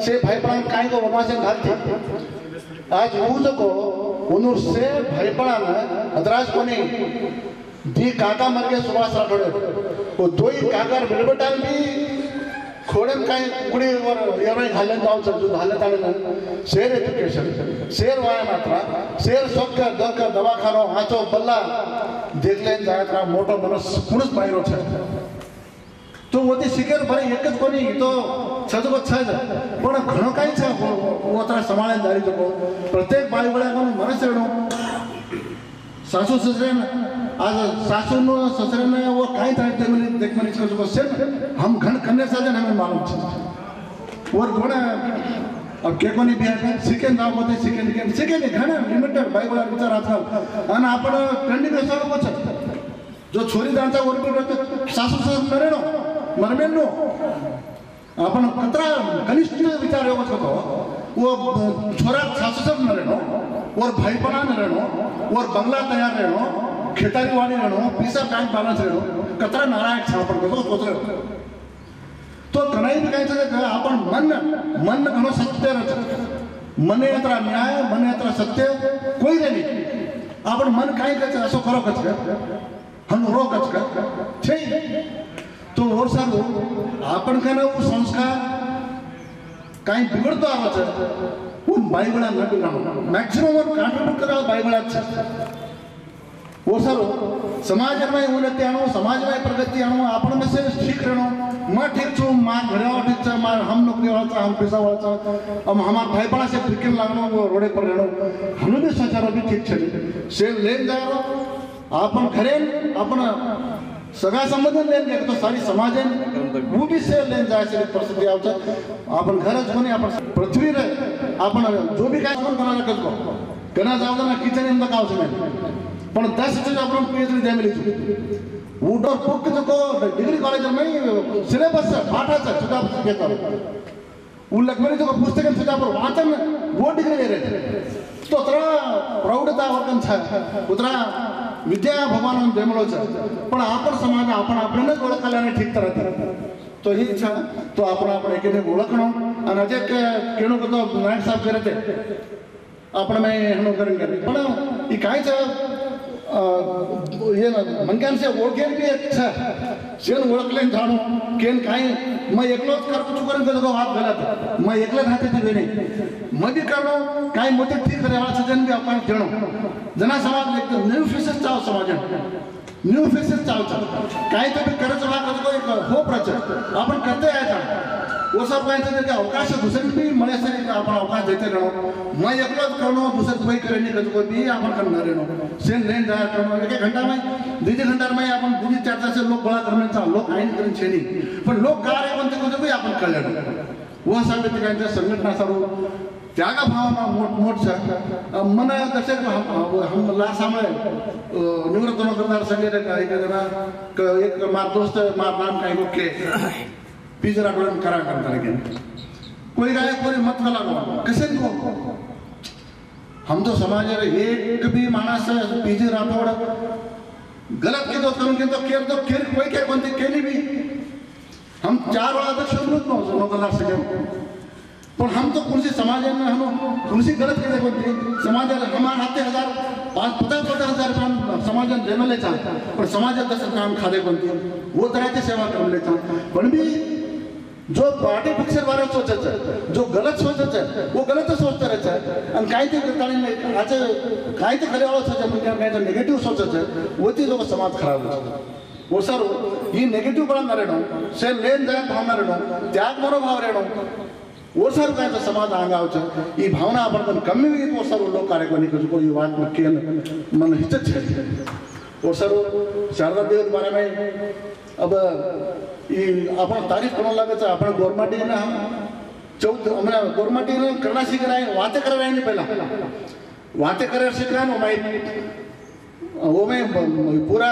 से भाई प्राण काय को वमासे घालती आज ऊज को उनुर से भाई प्राण अदराज कोनी दी काका मर गए सुभाष राठोडे वो दो ही काका बिलबटाल भी खोडन काय कुडी वर एवढे घालन जाऊ शकतो झालं ताणे शेर एज्युकेशन शेर वाया मात्रा शेर सोक दक दवाखानो हाचो बल्ला देखले जायत्रा मोठो मनस कुणच बाहेर છે તો वो शिकेर भरे एकच कोणी तो छजको छज पण घणो काही છે ओतरा संभाळे जारी जको प्रत्येक बाई वळ्या कोण मनस रेणो सासू ससरे आज सासू नो ससरे ने वो काही થાય તે મને देख મને छजको से हम घण कन्या साजन हमें मालूम છે और घोड़ा अब के कोणी बिहार शिकेन जाव होते शिकेन घण लिमिटेड बाई वळ्या विचार आजकाल आणि आपण कंटिन्यू सर्व वच जो छोरी दांचा ओरडत सासू ससरे नरेनो मरमेनो आपण कतरा कनिष्ठ विचार होत होतो वो छोरा सासू सब नरेनो और भाईपणा नरेनो और बंगला तयार रेनो खेतारी वाणी रेनो पैसा बैंक बैलेंस रेनो कतरा नारायण छापण करतो तोच तो घणाई बी काय आपण मन घणो सत्य रच मने अतरा न्याय मने अतरा सत्य कोई रे आपण मन काय करते असो खरो कच हम रो कच छे तो और सारू आपण का वो संस्कार काही बिगड़तो आवाज उन बाईबला न बिगड़ो मैक्सिमम और कंट्रीब्यूट करा बाईबला वो सारू समाज में उन्नति आणो समाज में प्रगति आणो आपण में से ठीक रहनो मैं ठीक छु मां घरे ठीक छ मां हम नौकरी वाला हम पैसा वाला अब हमार भाई बड़ा से क्रिकेट लागनो वो रोडे पर रहनो हम भी सचारो भी ठीक छ से लेन जारो आपण घरे आपण सगळा संबंध लेन गेलो तो सारी समाज वो भी से लेन जायची परिस्थिती आवचा आपण घरच कोणी आपण पृथ्वी रे आपण जो भी काय आपण करायला करतो कना जावना किचन इंद कावच नाही पण 10 से आपण पीएचडी दे मिली उडर बुक जो डिग्री कॉलेज में सिलेबस पाठाचा सुद्धा घेतात उल्लेख म्हणजे जो पुस्तक सुद्धा आपण वाचन वो डिग्री ले रहे तो तरा प्रौढता वर्गन छ उतरा विद्या भगवान जमलो छ पण आपण समाज आपण आपल्याला ओळखायला ठीक तरह तो ही इच्छा तो आपण एकेने ओळखणो आणि अजय केणो तो नायक साहब करते आपण में हनो करेंगे पण ई काय छ ये मनक्यान से ओळखेन बी अच्छा शेन ओळखलेन जाणो केन काय मैं एकलोच करतो चुकन कजो हात घालत मैं एकला राहते ते वेणे मधी करनो काय मोठे ठीक करे वाला सजन बी आपण जणो जना समाज एक न्यू फेसेस चाव समाज न्यू फेसेस चाव काय तो करच वा कजो एक होप रच आपण करते आहे वो सब कहते थे अवकाश दूसरे भी मळे से आपण अवकाश देते रहणो मैं एकलोच करनो दूसरे कोई करे नहीं कजको भी आपण करना रहणो सेन लेन जा करनो एक घंटा में दीदी घंटा में आपण दीदी चर्चा से लोग बड़ा करने चा लोग आइन करन छेनी पण लोग कार्य कोणते कोणते भी आपण कळलं वो सब त्यांच्या संघटना सर्व त्यागा भावना मोठ छ मन कसे हम ला सामळे निवृत्त नोकरदार संघ एक मार दोस्त मार नाम काही लोग के पिजरा डोळन करा करता लगे कोई गाय कोई मत ना लगो कैसे को हम तो समाज रे एक भी मानस पिजे राठौड़ गलत के तो करून के तो केर कोई के कोणती केली भी हम 4 वाला अध्यक्ष होतो नोकरदार संघ पण हम तो कुणसी समाजाने हम कुणसी गलत केले कोणती समाजाला हमार हाते 50,000 काम समाजाने देणले चा पण समाजात तसं काम खादे कोणती वो तरह सेवा करले चा पण भी जो पार्टी पक्ष वाला सोचत है जो गलत सोचत है वो गलत सोचता रहता है और काही ते करताना आज काही ते खरे वाला सोचत म्हणजे काही तो नेगेटिव्ह सोचत है वो ती लोक समाज खराब होतो वो सर ಈ ನೆಗೆಟಿವ್ ಗಳನ್ನ ರೇಣೋ ಸೇ ಲೇನ್ ಜಾಗ ಭಾವना ರೇಣೋ त्याग मनोभाव ರೇಣೋ वो सर काय समाज आंगावच ಈ भावना आपण कमी होईल वो सर लोक कार्यक्रम को ये बात में केन मन हिचक है वो सर शारदा देवी के बारे में अब ये अपन तारीफ करने लगे तो अपन गवर्नमेंट ने हम 14 हमने गवर्नमेंट ने करना सीख रहा है बातें कर रहे हैं पहला बातें कर सीख रहा है वो मैं पूरा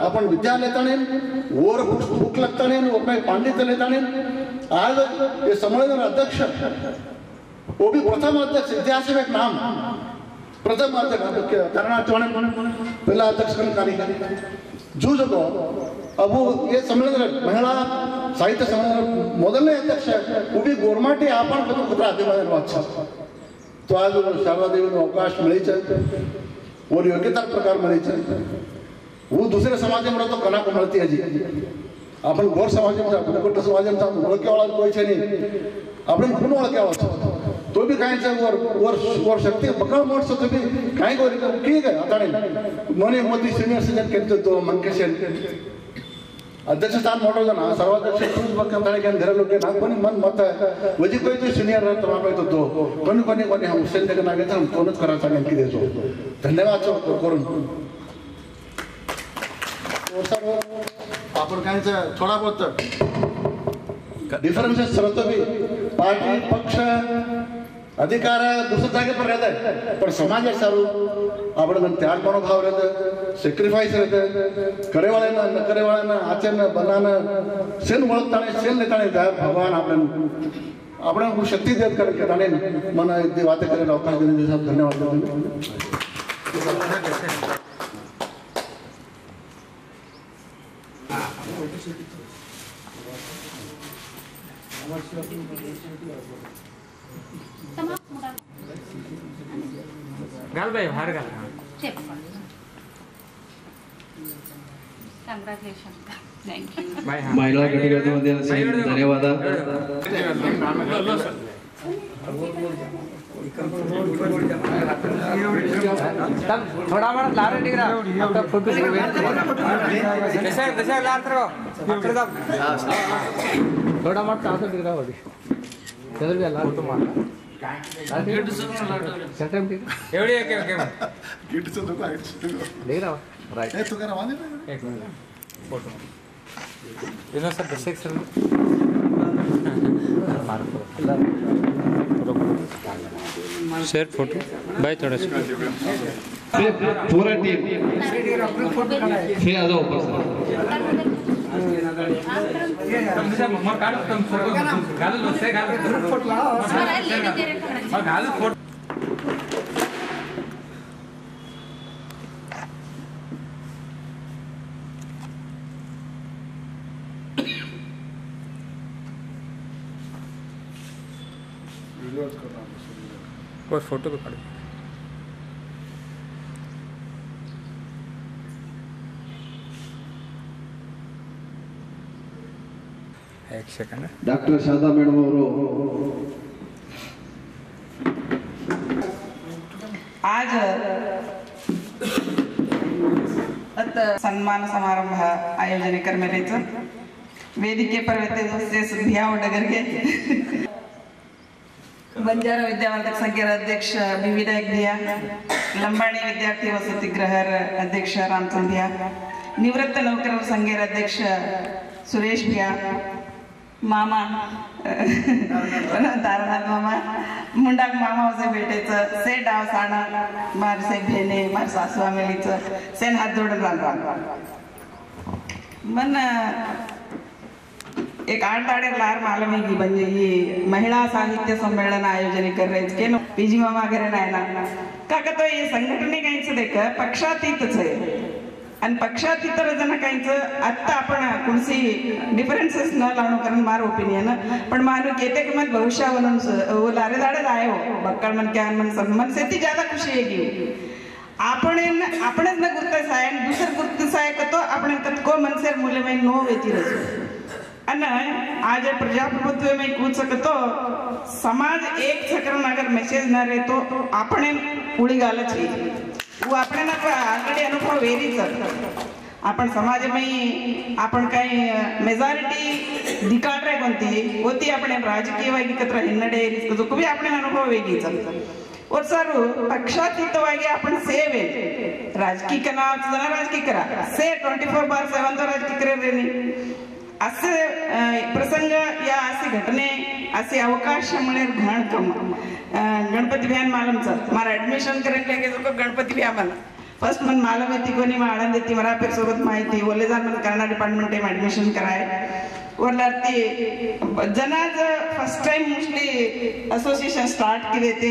अपन विद्या लेता नहीं और भूख लगता नहीं वो मैं पांडित्य लेता नहीं आज ये सम्मेलन अध्यक्ष वो भी प्रथम अध्यक्ष इतिहास में एक नाम प्रथम अध्यक्ष करुणा चौहान पहला अध्यक्ष कार्यकारी जूझ को अब वो ये सम्मेलन महिला साहित्य सम्मेलन ಮೊದಲನೇ अध्यक्ष वो भी गोरमाटी आपण બધું ખતરા અભિવાદન વાત છે तो आज शारदा देवी ने अवकाश मिली છે और योग्यता प्रकार मिली છે वो दूसरे समाज में तो कला को मिलती है जी आपण गोर समाज में आपण कोट समाज में ओळखेवाळा कोई છે नहीं आपण कोण ओळखेवाळा तो भी काय છે और शक्ती बकळ मोठ तो भी काय गोरी ठीक है आता नाही मने मोदी सीनियर सिटीजन केतो तो मनकेशन अध्यक्ष स्थान मोठो जण सर्वाध्यक्ष तूच बघ काय घरे लोक ना कोणी मन मत वजी कोई तो सीनियर रहतो मागतो तो कोणी हम हुसैन जगह नागे हम कोणच करायचा नेमकी देतो धन्यवाद करून और सर आपण काय थोडा बहुत डिफरेंसेस रहतो भी पार्टी पक्ष अधिकार दुसऱ्या जागे पर रहता है पर समाज सारू आपण त्याग मनोभाव रहता सैक्रिफाइस रहता करे वाले ना न करे वाले ना आचरण बनाना सेन ओळखताने सेन लेताने भगवान आपण शक्ती देत करके ताने मन इतनी बातें करे अवकाश देने सब धन्यवाद घाल भाई बाहेर घाल कंग्रॅच्युलेशन थँक्यू महिला गटमध्ये धन्यवाद थोड़ा बड़ा लारे दिख रहा आपका फोटो कैसे लार करो थोड़ा मत आंसर दिख रहा होगी चलो भी लार फोटो मार सेंटर में एवढी ओके ओके गिटचं दुकान देख रहा राइट ए तू करा वाले एक मिनिट फोटो इनो सर दशक सर शेयर फोटो भाई थोड़ा सा पूरा टीम फिर आ जाओ ऊपर से मम्मा काट तुम फोटो गाल लो से गाल फोटो गाल फोटो कोई फोटो भी काट एक सेकंड डॉक्टर शारदा मैडम ಅವರು आज सन्मान समारंभ आयोजन करण्याचं ವೇದಿಕೆ पर भैया डगरगे बंजारा विद्यावर्धक संघ अध्यक्ष बी विनायक भैया, लंबाणी विद्यार्थी वसतिगृह अध्यक्ष रामचंद भैया, निवृत्त नौकर संघ अध्यक्ष सुरेश भैया, मामा तारनाथ मामा, मुंडाक मामा से भेटायचं, से डाव साणा मार से भेने मार सासू आमेलीचं सेन हात जोडून राम मन एक 8 दाड़े लार मालूम है कि बंजे ये महिला साहित्य सम्मेलन आयोजन कर रहे थे केनो पीजी मामा करे ना काका तो ये संघटने काहींचं देख पक्षातीतच आहे आणि पक्षातीतर जण काहींचं आत्ता आपण कुणसी डिफरन्सेस न लावणं कारण मार ओपिनियन पण मानु केते कि मन भविष्य वनन वो लारे दाड़े आयो बक्कळ मन क्या मन से ती ज्यादा खुशी है कि आपणच न गुर्तसाय आणि दुसर गुर्तसाय कतो आपण कतको मनसेर मूल्यमय नो वेती रसो अन आज प्रजाप्रभुत्व में कूद सकतो समाज एक सकरण अगर मैसेज न रहे तो अपने पुढी गालच ही वो अपने ना ऑलरेडी अनुभव वेरीच आपण समाज में आपण काही मेजॉरिटी दिकाळ रे कोणती होती आपण राजकीयವಾಗಿ कत्र हिन्नडे जो कुबी आपण अनुभव वेगीच और सर पक्षातीतವಾಗಿ आपण सेवे राजकीय कना राजकीय करा से 24/7 तो राजकीय करे रेनी असे प्रसंग या असे घटने असे अवकाश मिळेल घाण कम गणपती भ्यान मालमचं मारा ऍडमिशन करायला गेलो को गणपती भ्या मला फर्स्ट मन मालम येती कोणी आळंद येती मरा पेर सोबत माहिती ओले जान मन कन्नड डिपार्टमेंट में एडमिशन कराय और लाती जनाज first time mostly association start की देते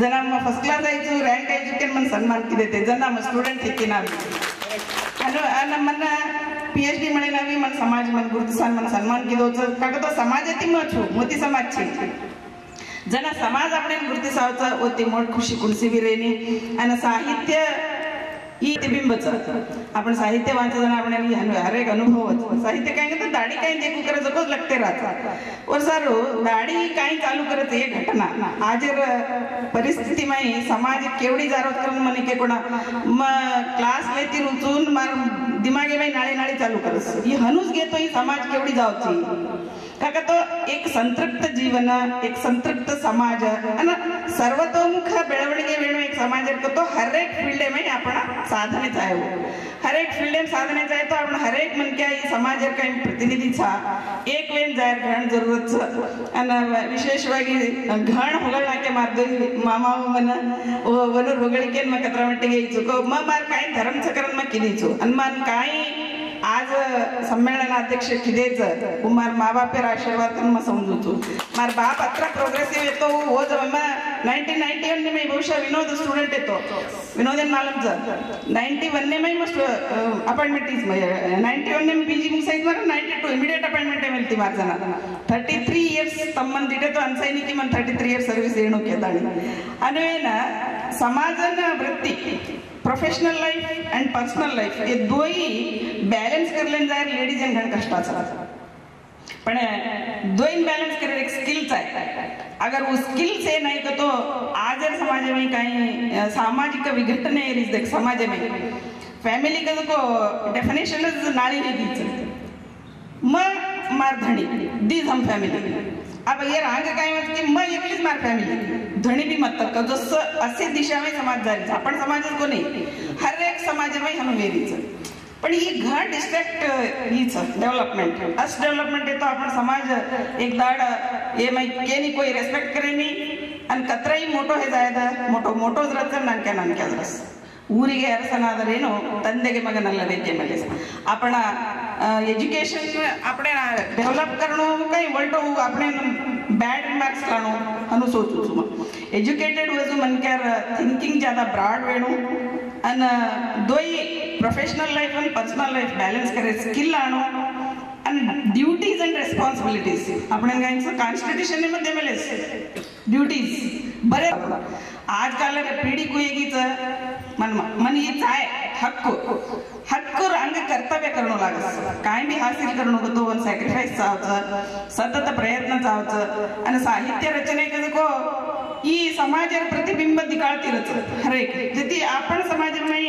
जना म फर्स्ट क्लास आयचो रँक आयचो के मन सन्मान की देते जना म स्टुडंट हेती ना आणि मन पीएचडी मळे नवी मन समाज मन गुरुसान मन सन्मान की दोच काका तो समाजाती मछु मोती समाज छे जना समाज आपणे गुरुती सावचा ओती मोठ खुशी कुणसी भी रेनी आणि साहित्य ई बिंबच आपण साहित्य वाचताना आपण हर एक अनुभव साहित्य काय तर दाढी काही देखू करत जकोच लागते राहत और सारो दाढी काही चालू करत हे घटना आज परिस्थिती में समाज केवडी जारोत करून मने के कोणा क्लास लेती उचून मार दिमागे में नाळी नाळी चालू करस ही हनुस घेतो ही समाज केवडी जावची काका तो एक संतृप्त जीवन एक संतृप्त समाज आणि सर्वतोमुख बेळवणिगे वेणू एक समाज तो हर एक फील्ड में आपण साधने चाहे हर एक फील्ड में साधने चाहे तो आपण हर एक मन क्या ये समाज का प्रतिनिधि छा एक वेन जाहिर घण जरूरत आणि विशेषವಾಗಿ घण होगळना के मार्ग मामा मन वनु होगळिके म कत्रा मಟ್ಟಿಗೆ इचुको म मार काय धर्म चकरण म किदीचो आणि मन काय आज सम्मेलनाध्यक्ष किदेच मार माँ बाप आशीर्वाद मैं समझू मार बाप अत्र प्रोग्रेसिव येतो वो जब मैं 1991 में बहुशः विनोद स्टूडेंट येतो विनोदन मालम 91 में अपॉइंटमेंट 91 में पीजी मुसाइज मार 92 इमीडिएट अपॉइंटमेंट मिलती मार जना 33 इयर्स तम्मन दिडे तो अनसैनी की मन 33 इयर्स सर्विस येणो केदाणी अनवेना समाजन वृत्ति professional life end personal life ये दो ही बैलेंस कर लेन जाए लेडीज एंड घण कष्टाचा पण दो इन बैलेंस करे एक स्किल्स आहे अगर वो स्किल से नहीं तो आज समाज में कहीं सामाजिक विघटने इस देख समाज में फैमिली का को डेफिनेशन नाली नहीं दी म मार धणी दीज हम फैमिली अब ये रांग काय मत की म एकलीच मार फॅमिली धणी भी मत का जसं असे दिशा में समाज जायचं आपण समाजात कोणी हर एक समाज में हम वेरीच पण ही घण डिस्ट्रॅक्ट हीच डेव्हलपमेंट अस डेव्हलपमेंट येतो आपण समाज एक दाड ये मै केनी कोई रेस्पेक्ट करेनी आणि कत्राई मोठो हे जायदा मोठो मोठोच रचन नानक्या नानक्याच रस ಊರಿಗೆ ಅರಸನಾದರೇನು ತಂದೆಗೆ ಮಗನಲ್ಲಬೇಕೆ ಮೇಲೆ आपण एजुकेशन આપણે डेव्हलप करणं काही वळटो આપણે बॅड रिमार्क्स लाणो अनु सोचू छू एज्युकेटेड वजू मनक्यार थिंकिंग ज्यादा ब्रॉड वेणू अन दोई प्रोफेशनल लाइफ आणि पर्सनल लाइफ बैलेंस करे स्किल आणो आणि ड्यूटीज एंड रेस्पॉन्सिबिलिटीज आपण गायचं कॉन्स्टिट्यूशन मध्ये मिळेल ड्यूटीज बरे आजकाल पिढी कुयेगीच मन मन हीच आहे हक्क अंग कर्तव्य करणं लागस काय बी हासिल करणं होतो वन सॅक्रिफाईस चावचं सतत प्रयत्न चावचं आणि साहित्य रचने को ಈ ಸಮಾಜದ ಪ್ರತಿಬಿಂಬ ದಿಕ್ಕಾಳ್ತಿರುತ್ತೆ ಹರೇಕ್ ಜೊತೆ आपण समाज में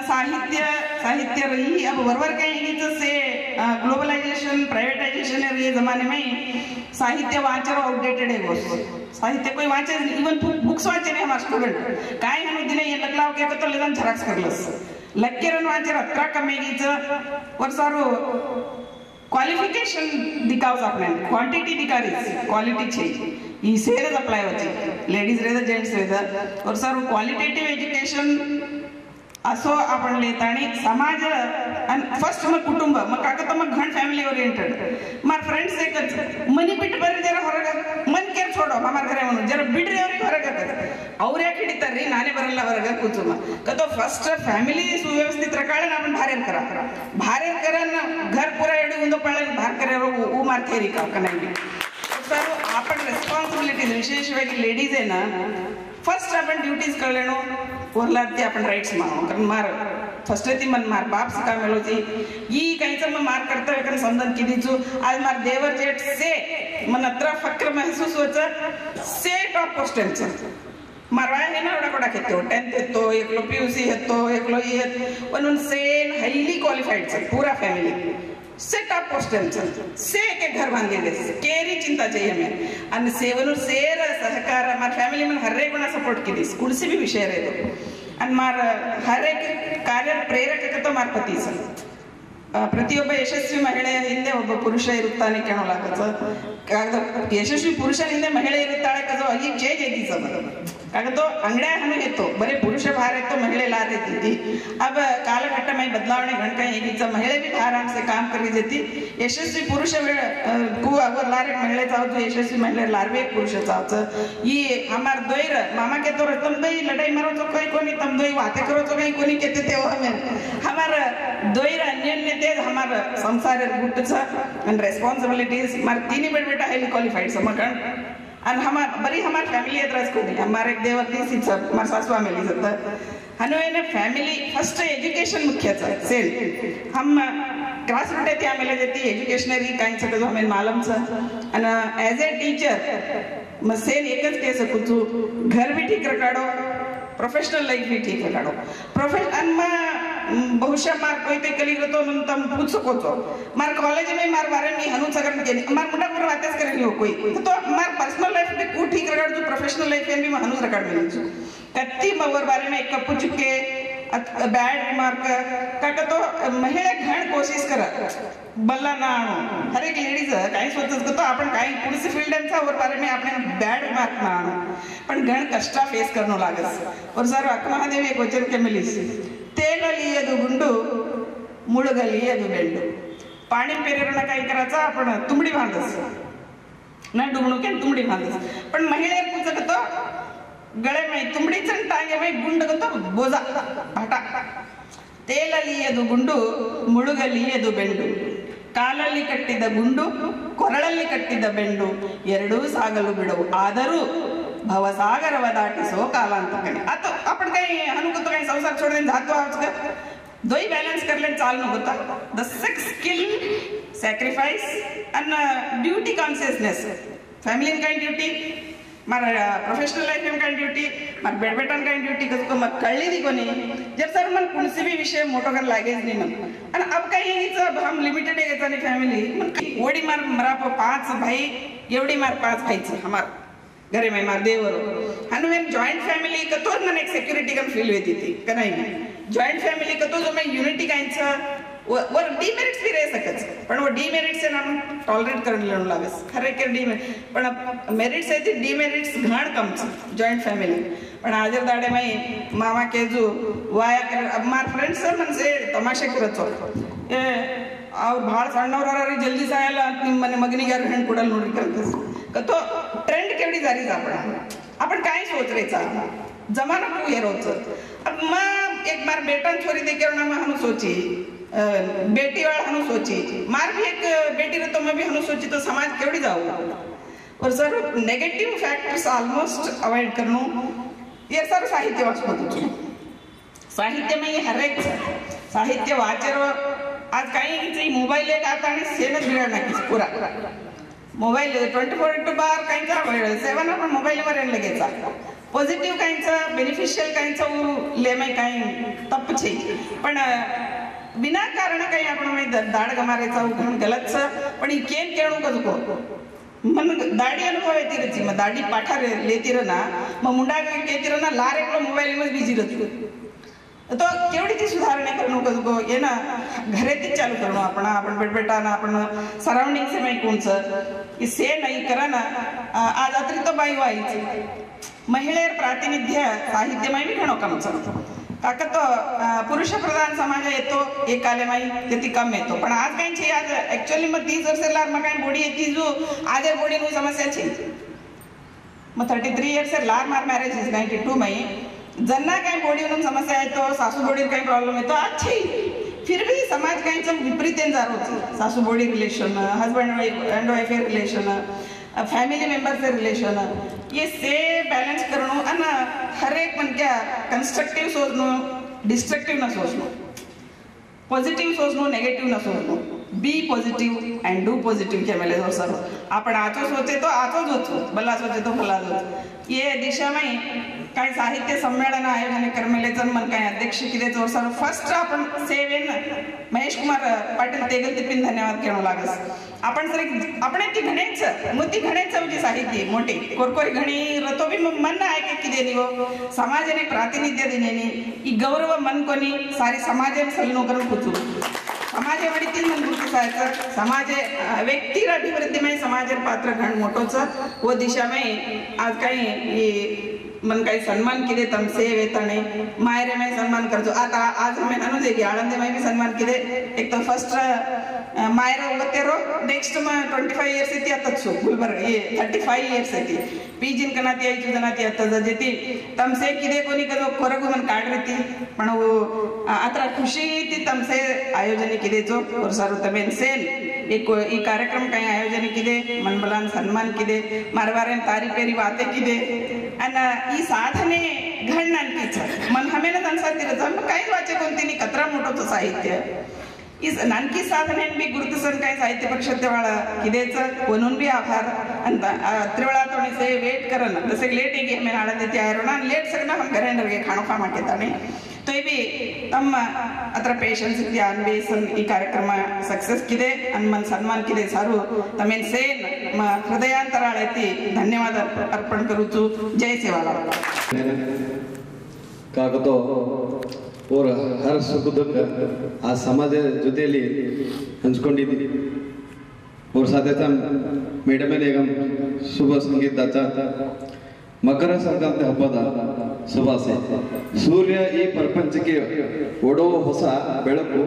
साहित्य रही अब वरवर कहीं से ग्लोबलाइजेशन प्राइवेटाइजेशन ये जमाने में साहित्य वाचर आउटडेटेड है गोस साहित्य कोई वाचे इवन बुक्स वाचे नहीं हमारे स्टूडेंट काय हम दिने ये लगलाव के तो लेदन झरक्स करलस लक्केरन वाचर अत्रा कमेगीच वर्षारो क्वालिफिकेशन दिखावस आपने क्वांटिटी दिखारीस क्वालिटी चाहिए ಈ ಸೇರದ್ ಅಪ್ಲೈ होती लेडीज रे जेंट्स रे और सर क्वालिटेटिव एज्युकेशन असो आपण लेतानी समाज फर्स्ट मग कुटुंब मग काका मग घण फॅमिली ओरिएंटेड मार फ्रेंड्स एकच मनी बिट बरे जरा ಹೊರಗ मन केर छोडो हमार घरे म्हणून जरा बिಡ್ರಿ ಅವ್ರಿಗೆ ಹೊರಗ ಅವ್ರ ಯಾಕೆ ಹಿಡಿತಾರ್ರಿ ನಾನೇ ಬರಲ್ಲ ಹೊರಗ ಕೂತುಮ ಕतो फर्स्ट फॅमिली सुव्यवस्थित रकाळे आपण भारेर करा घर पुरा एडी उंदो पाळे भार करे ऊ मारथेरी का कनाई सर आपण रेस्पॉन्सिबिलिटीज विशेषವಾಗಿ लेडीज आहे ना फर्स्ट आपण ड्यूटीज कळलेनो ओरलाती आपण राइट्स मानो कारण मार फर्स्ट ती मन मार बाप सिका मेलोची ई काहीचं मग मार कर्तव्य कारण समजन किदीचू आज मार देवर जेट से मन अत्र फक्र महसूस होचं से टॉप पोस्टलचं मारवा हे ना एवढा कोडा घेतो 10th येतो एकलो पीयूसी येतो एकलो येत म्हणून सेन हायली क्वालिफाईड पूरा फॅमिली से टॉप पोस्टल से के घर बांधलेले केरी चिंता चाहिए हमें आणि सेवनूर सेर सहकार मार फॅमिली मन हर एक गुणा सपोर्ट केली कुडसी भी विषय रहे आणि मार हर एक कार्य प्रेरक तो मार पतीच ಪ್ರತಿಯೊಬ್ಬ ಯಶಸ್ವಿ ಮಹಿಳೆಯ ಹಿಂದೆ ಒಬ್ಬ ಪುರುಷ ಇರುತ್ತಾನೆ ಕೇಳಲಾಗತ್ತ ಯಶಸ್ವಿ ಪುರುಷನ ಹಿಂದೆ ಮಹಿಳೆ ಇರುತ್ತಾಳೆ ಕಜೋ ಈ ಚೇಂಜ್ ऐसी कागतो अंगड्या हमें येतो बरे पुरुष बाहर येतो महिला लार देती थी अब कालघट्ट में बदलावणे घंटा हेगीचा महिला भी आराम से काम करी देती यशस्वी पुरुष को अगर लार महिला चावतो यशस्वी महिला लारवे पुरुष चावतो ये हमार दोयर मामा के तो तुम दोई लड़ाई मारो तो कोई कोनी तुम दोई बातें करो तो कहीं कोनी कहते थे वो हमें हमार दोयर अन्य तेज हमार संसार गुट छ एंड रेस्पॉन्सिबिलिटीज मार तीनी बेटा हाईली क्वालिफाइड समकण आणि बरी हमार फॅमिली येत कोणी हमारे एक देवर ती हमार सासू आमेली जातं हनुवेने फॅमिली फर्स्ट एज्युकेशन मुख्यचं सेल हम क्लास रूट आहे आमेले जेती एज्युकेशनरी काहींच जो हमें मालमचं आणि ॲज ए टीचर मग सेल एकच के सकू तू घर भी ठीक रखाडो प्रोफेशनल लाइफ भी ठीक रखाडो प्रोफेशन में बहुशः मार कोई ते कली तो तम पूछ सको तो मार कॉलेज में मार बारे में हनु सगर के मार मुंडा पर बातें करेंगे हो कोई तो मार पर्सनल लाइफ में को ठीक रखाड़ तू प्रोफेशनल लाइफ में भी हनु रखाड़ मिली छु कत्ती मवर बारे में एक कप चुके बैड रिमार्क काका तो महिला घण कोशिश करा बल्ला ना आणो हर एक लेडीज काही सोचत तो आपण काही पुढची फील्डचा वर बारे में आपण बैड रिमार्क ना आणो पण घण कष्ट फेस करणो लागस और सर अक्महादेवी एक वचन के मिलीस तेगलियದು गुंडू मुळगलियದು बेंडू पाणी पेरेरणा काही करायचं आपण तुंबडी बांधस ना डुबणू के तुंबडी बांधस पण महिला पूछत तो गळे में तुंबडीच टांगे में गुंड गतो बोजा भाटा तेललियದು गुंडू ಮುಳುಗಲಿಯದು ಬೆಂಡು ಕಾಲಲ್ಲಿ ಕಟ್ಟಿದ ಗುಂಡು ಕೊರಳಲ್ಲಿ ಕಟ್ಟಿದ ಬೆಂಡು ಎರಡೂ ಸಾಗಲು ಬಿಡವು ಆದರೂ भवसागरव दाटिसो कालांतकने आता आपण काही हनुकतो काही संसार छोडून जातो आहोत का दोही बॅलन्स करले चाल नव्हता the 6 skill sacrifice and duty consciousness family in kind duty मार प्रोफेशनल लाइफ में काइंड ड्यूटी मार बेडबेटन काइंड ड्यूटी कसको मत कळली दी कोणी जब सर मन कुणसी भी विषय मोटो कर लागेच नहीं मन आणि अब काही हिच हम लिमिटेड आहे यानी फॅमिली ओडी मार मरा 5 भाई एवढी मार 5 भाईच हमार घरे में मार देवर हनुवेन जॉइंट फॅमिली कतो मन एक सिक्युरिटी कन फील होती थी का नाही जॉइंट फॅमिली कतो जो मैं यूनिटी कायचा वर डीमेरिट्स भी रह सकत पण वो डीमेरिट्स से नाम टॉलरेट करने लेणो लागस खरे के डीमेरिट पण मेरिट्स आहे ती डीमेरिट्स घाण कम जॉइंट फॅमिली पण आजर दाडे में मामा के जो वाया कर अब मार फ्रेंड्स मन से तमाशे करत ए और भाळ सಣ್ಣವರರ जल्दी सायला मने मगनीगार हण कुडल नोडी करतस कतो ट्रेंड केवढी झाली आपण काय सोच रेचा जमाना को ये रोच अब मां एक बार बेटा छोरी दे के ना हम सोची बेटी वाला हम सोची मार भी एक बेटी रे तो मैं भी हम सोची तो समाज केवढी जाऊ और sir negative factors almost avoid करनो ये सर साहित्य वाचतो साहित्य में ये हर एक साहित्य वाचर आज काही मोबाईल एक आता आणि सेनच बिघडणार की पुरा मोबाईल 24/7 काहींचा 7 आपण मोबाईलवर येऊन लगेचा पॉझिटिव्ह काहींचा बेनिफिशियल काहींचा लेमे काही तप छे पण विनाकारण काही आपण दाड गमारायचा उघडून गलत पण ही केन केणू कजको मन दाडी अनुभव येती रची मग दाडी पाठा लेती ना मग मुंडा केती ना लार एकलो मोबाईल में बिजी रहतो तो केवढी ती सुधारणा करणं कजको ये ना घरेतीच चालू करणं आपण बेटा ना आपण सराउंडिंग से मैं कोणचं से नाही करा ना आज रात्री तो बाई व्हायची महिळेर प्रातिनिध्य साहित्यमय बी घणो काम चालतो काका तो पुरुष प्रधान समाज येतो एक कालेमाई ते कम येतो पण आज काही आज ऍक्च्युअली मग 30 वर्ष लार मग काही बोडी येती जो आज बोडी नु समस्या छे मग 33 इयर्स लार मार मॅरेज इज 92 मई जन्ना काही बोडी नु समस्या येतो सासू बोडी काही प्रॉब्लेम येतो अच्छी फिर भी समाज काही विपरीत जा होती सासू बोडी relation husband and wife relation family member से रिलेशन ये से बैलेंस करणं आणि हर एक मन क्या कंस्ट्रक्टिव सोचणं डिस्ट्रक्टिव न सोचणं पॉझिटिव्ह सोचणं नेगेटिव्ह न सोचणं बी पॉझिटिव्ह अँड डू पॉझिटिव्ह के मेले सर आपण आचो सोचे तो आचोच होतो भला सोचे तो भला होतो ये दिशा में काही साहित्य संमेलन आयोजन करमेलेचं मन काही अध्यक्ष किती जोर सर फर्स्ट आपण सेवेन महेश कुमार पाटील तेगल तिपिन धन्यवाद घेणं लागस आपण सर आपण ती घणेच मोठी घणेच म्हणजे साहित्य मोठे कोरकोरी घणी रतो बी मन आहे की किती निवो समाजाने प्रातिनिध्य दिनेनी ही गौरव मन कोणी सारी समाजाने सलनो करून पुचू समाजे वडीतील मन गुरुसायचं समाज व्यक्तीर अभिवृद्धीमय समाजेर पात्र घण मोठोचं व दिशामय आज काही मन काही सन्मान किदे तमसे वेतने मायरे में सन्मान करजो आता आज हमें ननु देगी आनंद में भी सन्मान किदे एक तो फर्स्ट मायरे उगतेरो नेक्स्ट में 25 इयर्स इति अतत्सु गुलबर्ग ये 35 इयर्स इति पीजिन कनाती आई जुदनाती अत्ता जेती तमसे किदे कोनी कदो कोरगु मन काढ रती पण वो आता खुशी ती तमसे आयोजन किदेचो और सारू तमेन सेल एक ई कार्यक्रम काही आयोजन किदे मनबलान सन्मान किदे मारवारेन तारी पेरी वाते किदे आणि ಈ ಸಾಧನೆ घण नानकीच मन हमेला ಅನ್ಸತ್ತಿರತ್ತ काही वाचे कोणती कतरा मोठोचं साहित्य ಈ नानकी साधने बी गुरुतसन काही साहित्य परिषद वाळा किदेच वनून बी आभार ಅಂತ त्रिवळा तोणी से वेट करन जसे लेट ಗೆ हमें नाळा देते आयरोना लेट सगना हम घरेंडरगे खाणो खामा केताने तो बी तಮ್ಮ अत्र पेशेंस ध्यान बी ಈ ಕಾರ್ಯಕ್ರಮ सक्सेस किदे आणि मन सन्मान किदे सारू तमेन सेन हृदयांतराळेती धन्यवाद अर्पण करूचु जय सेवालाल ಕಾಗದೋ और हर सुख दुख आ समाज ಜೊತೆಯಲ್ಲಿ ಹಂಚಿಕೊಂಡಿದ್ದೀವಿ और साथ ಮೇಡಮ್ ಈಗ ಶುಭ ಸಂಗೀತಾचा ಮಕರ ಸಂಕ್ರಾಂತಿ ಹಬ್ಬದ ಶುಭಾಶಯ ಸೂರ್ಯ ಈ ಪ್ರಪಂಚಕ್ಕೆ ಒಡವ ಹೊಸ ಬೆಳಕು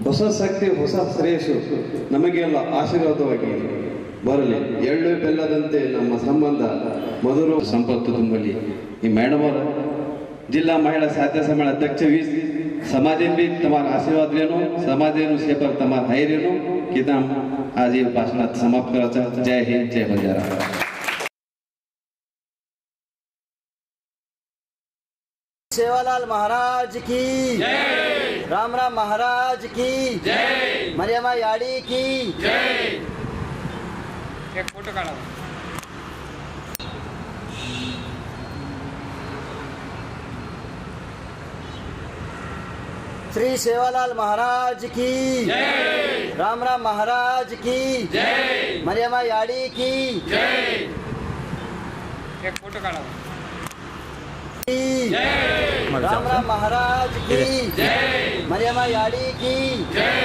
ಹೊಸ ಶಕ್ತಿ ಹೊಸ ಶ್ರೇಯಸ್ಸು ನಮಗೆಲ್ಲ ಆಶೀರ್ವಾದವಾಗಿ ಬರಲಿ ಎಳ್ಳು ಬೆಲ್ಲದಂತೆ ನಮ್ಮ ಸಂಬಂಧ ಮಧುರ ಸಂಪತ್ತು ತುಂಬಲಿ ಈ ಮೇಡಮ್ ಅವರ जिल्हा महिला साहित्य सम्मेलन अध्यक्ष वीस समाजेन भी तुम्हारा आशीर्वाद लेनो समाजेन से पर तुम्हारा हाय लेनो कि तुम आज ये भाषण समाप्त कराचा जय हिंद जय बंजारा सेवालाल महाराज की जय राम राम महाराज की जय मरियमा याड़ी की जय एक फोटो काढा श्री सेवालाल महाराज की जय राम राम महाराज की जय मरियमा याड़ी की जय एक फोटो काढा जय राम राम महाराज की जय मरियमा याड़ी की जय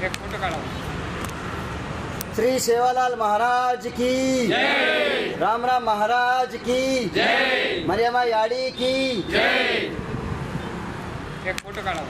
एक फोटो काढा श्री सेवालाल महाराज की जय राम राम महाराज की जय मरियमा याड़ी की जय एक फोटो काढा